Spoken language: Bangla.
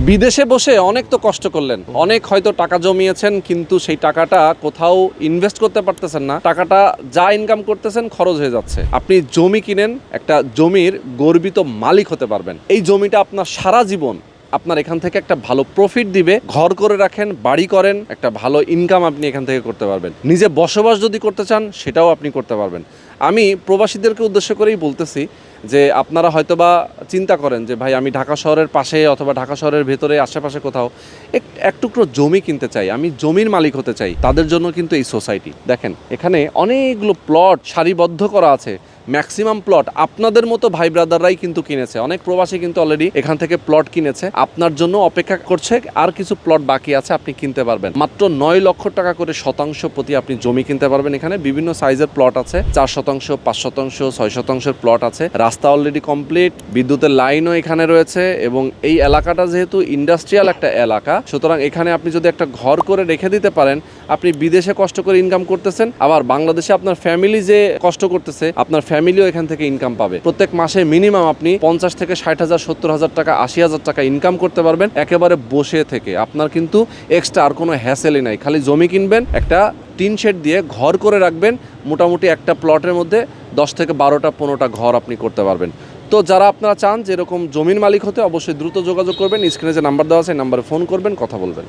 বিদেশে বসে অনেক তো কষ্ট করলেন, অনেক হয়তো টাকা জমিয়েছেন, কিন্তু সেই টাকাটা কোথাও ইনভেস্ট করতে পারতেছেন না। টাকাটা যা ইনকাম করতেছেন খরচ হয়ে যাচ্ছে। আপনি জমি কিনেন, একটা জমির গর্বিত মালিক হতে পারবেন। এই জমিটা আপনার সারা জীবন আপনার এখান থেকে একটা ভালো প্রফিট দিবে। ঘর করে রাখেন, বাড়ি করেন, একটা ভালো ইনকাম আপনি এখান থেকে করতে পারবেন। নিজে বসবাস যদি করতে চান সেটাও আপনি করতে পারবেন। আমি প্রবাসীদেরকে উদ্দেশ্য করেই বলতেছি যে আপনারা হয়তোবা চিন্তা করেন যে ভাই আমি ঢাকা শহরের পাশে অথবা ঢাকা শহরের ভেতরে আশেপাশে কোথাও এক টুকরো জমি কিনতে চাই, আমি জমির মালিক হতে চাই। তাদের জন্য কিন্তু এই সোসাইটি দেখেন, এখানে অনেকগুলো প্লট সারিবদ্ধ করা আছে। ম্যাক্সিমাম প্লট আপনাদের মতো ভাই ব্রাদাররাই কিন্তু কিনেছে। অনেক প্রবাসী কিন্তু অলরেডি এখান থেকে প্লট কিনেছে, আপনার জন্য অপেক্ষা করছে। আর কিছু প্লট বাকি আছে, আপনি কিনতে পারবেন। মাত্র 9 লক্ষ টাকা করে শতাংশ প্রতি আপনি জমি কিনতে পারবেন। এখানে বিভিন্ন সাইজের প্লট আছে, 4 শতাংশ, 5 শতাংশ, 6 শতাংশের প্লট আছে। রাস্তা অলরেডি কমপ্লিট, বিদ্যুতের লাইনও এখানে রয়েছে। এবং এই এলাকাটা যেহেতু ইন্ডাস্ট্রিয়াল একটা এলাকা, সুতরাং এখানে আপনি যদি একটা ঘর করে রেখে দিতে পারেন, আপনি বিদেশে কষ্ট করে ইনকাম করতেছেন, আবার বাংলাদেশে আপনার ফ্যামিলি যে কষ্ট করতেছে, আপনার ফ্যামিলিও এখান থেকে ইনকাম পাবে। প্রত্যেক মাসে মিনিমাম আপনি 50 থেকে 60,000, 70,000 টাকা, 80,000 টাকা ইনকাম করতে পারবেন একেবারে বসে থেকে। আপনার কিন্তু এক্সট্রা আর কোনো হ্যাসেলই নাই। খালি জমি কিনবেন, একটা টিন শেড দিয়ে ঘর করে রাখবেন। মোটামুটি একটা প্লটের মধ্যে 10 থেকে 12টা 15টা ঘর আপনি করতে পারবেন। তো যারা আপনারা চান যে এরকম জমির মালিক হতে, অবশ্যই দ্রুত যোগাযোগ করবেন। স্ক্রিনে যে নাম্বার দেওয়া আছে, এই নাম্বারে ফোন করবেন, কথা বলবেন।